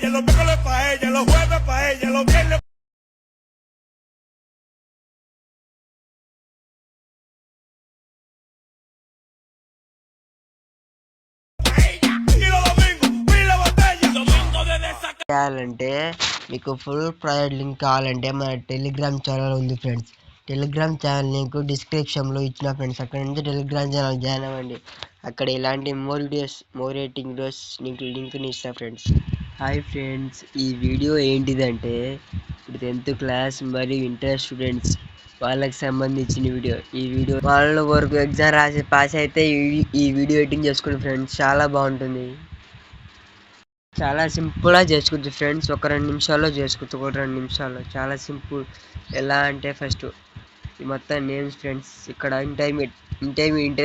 ella, los miércoles pa' ella, los jueves pa' ella, los viernes pa' ella, y los domingos, pila botella, domingo de desacato. చేయాలంటే మీకు full private link కావాలంటే మన Telegram channel ఉంది friends. Telegram channel link డిస్క్రిప్షన్లో ఇచ్చిన friends. అక్కడ నుంచి Telegram channel join అవ్వండి. అక్కడ ఇలాంటి more videos more rating videos లింక్ని ఇస్తా ఫ్రెండ్స్. హాయ్ ఫ్రెండ్స్, ఈ వీడియో ఏంటిదంటే ఇప్పుడు 10th క్లాస్ మరియు ఇంటర్ స్టూడెంట్స్ వాళ్ళకి సంబంధించిన వీడియో. ఈ వీడియో వాళ్ళ వరకు ఎగ్జామ్ రాసి పాస్ అయితే ఈ వీడియో ఎడిటింగ్ చేసుకోండి ఫ్రెండ్స్. చాలా బాగుంటుంది. చాలా సింపుల్గా చేసుకోవచ్చు ఫ్రెండ్స్. ఒక 2 నిమిషాల్లో చేసుకోవచ్చు. ఒక 2 నిమిషాల్లో చాలా సింపుల్. ఎలా అంటే ఫస్ట్ ఈ మొత్తం నేమ్స్ ఫ్రెండ్స్. ఇక్కడ ఇంటర్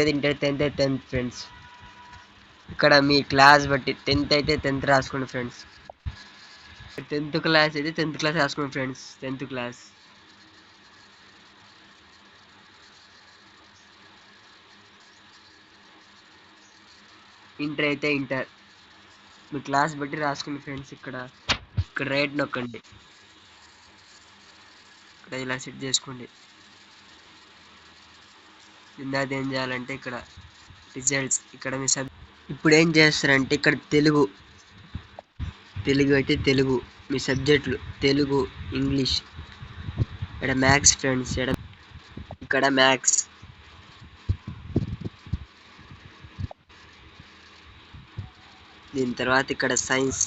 10th అయితే 10th ఫ్రెండ్స్. ఇక్కడ మీ క్లాస్ బట్టి 10th అయితే 10th రాసుకోండి ఫ్రెండ్స్. 10th క్లాస్ అయితే 10th క్లాస్ రాసుకోండి ఫ్రెండ్స్. 10th class. ఇంటర్ అయితే ఇంటర్ మీ క్లాస్ బట్టి రాసుకోండి ఫ్రెండ్స్. ఇక్కడ రైట్ నొక్కండి. ఇక్కడ ఇలా సెట్ చేసుకోండి. ఇందాక ఏం చేయాలంటే ఇక్కడ రిజల్ట్స్, ఇక్కడ మీ ఇప్పుడు ఏం చేస్తారంటే ఇక్కడ తెలుగు అయితే తెలుగు మీ సబ్జెక్టులు తెలుగు, ఇంగ్లీష్. ఇక్కడ మ్యాథ్స్ ఫ్రెండ్స్. ఇక్కడ మ్యాథ్స్. దీని తర్వాత ఇక్కడ సైన్స్.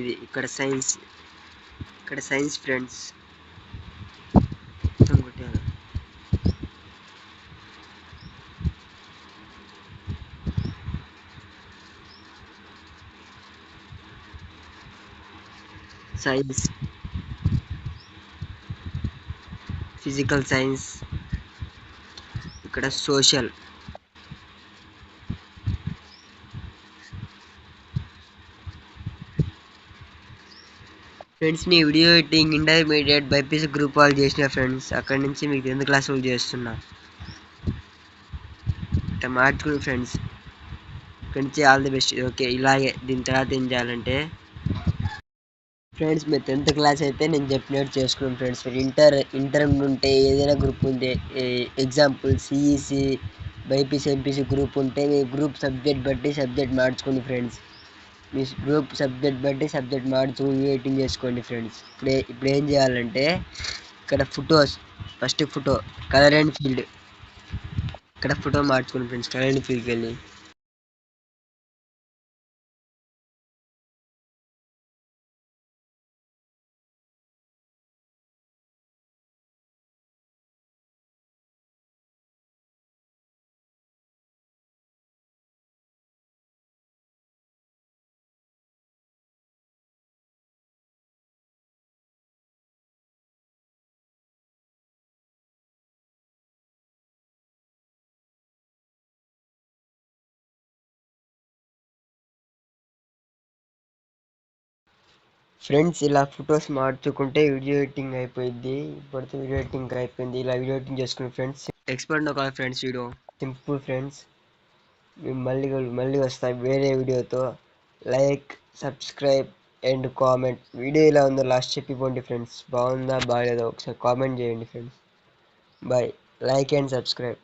ఇది ఇక్కడ science friends. Science, physical science. ఇక్కడ సోషల్. ఫ్రెండ్స్, నీ video editing intermediate BiPC group వాళ్ళు చేసిన ఫ్రెండ్స్. అక్కడి నుంచి మీకు 10th క్లాస్ వాళ్ళు చేస్తున్నా. ఇట్లా మార్చుకుని ఫ్రెండ్స్. ఇక్కడి నుంచి ఆల్ ది బెస్ట్. ఓకే, ఇలాగే. దీని తర్వాత ఏం చేయాలంటే ఫ్రెండ్స్, మీరు 10th క్లాస్ అయితే నేను చెప్పినట్టు చేసుకున్నాను ఫ్రెండ్స్. మీరు ఇంటర్ ఉంటే ఏదైనా గ్రూప్ ఉంది, example CEC, BiPC, MPC group ఉంటే మీ గ్రూప్ సబ్జెక్ట్ మార్చుకోండి ఫ్రెండ్స్. మీ గ్రూప్ సబ్జెక్ట్ బట్టి సబ్జెక్ట్ మార్చుకుని ఎడిటింగ్ చేసుకోండి ఫ్రెండ్స్. ఇప్పుడు ఏం చేయాలంటే ఇక్కడ first photo colour and field. ఇక్కడ ఫోటో మార్చుకోండి ఫ్రెండ్స్. కలర్ అండ్ ఫీల్డ్కి వెళ్ళి ఫ్రెండ్స్ ఇలా ఫొటోస్ మార్చుకుంటే వీడియో ఎడిటింగ్ అయిపోయింది. ఇప్పటితో వీడియో ఎడిటింగ్ అయిపోయింది. ఇలా వీడియో ఎడిటింగ్ చేసుకుని ఫ్రెండ్స్. ఎక్స్పర్ట్ కాదు ఫ్రెండ్స్. Video simple friends. మళ్ళీ వస్తాయి వేరే వీడియోతో. Like, subscribe and comment. Video ఎలా ఉందో లాస్ట్ చెప్పిపోండి ఫ్రెండ్స్. బాగుందా బాగాలేదో ఒకసారి కామెంట్ చేయండి friends. Bye. Like and subscribe.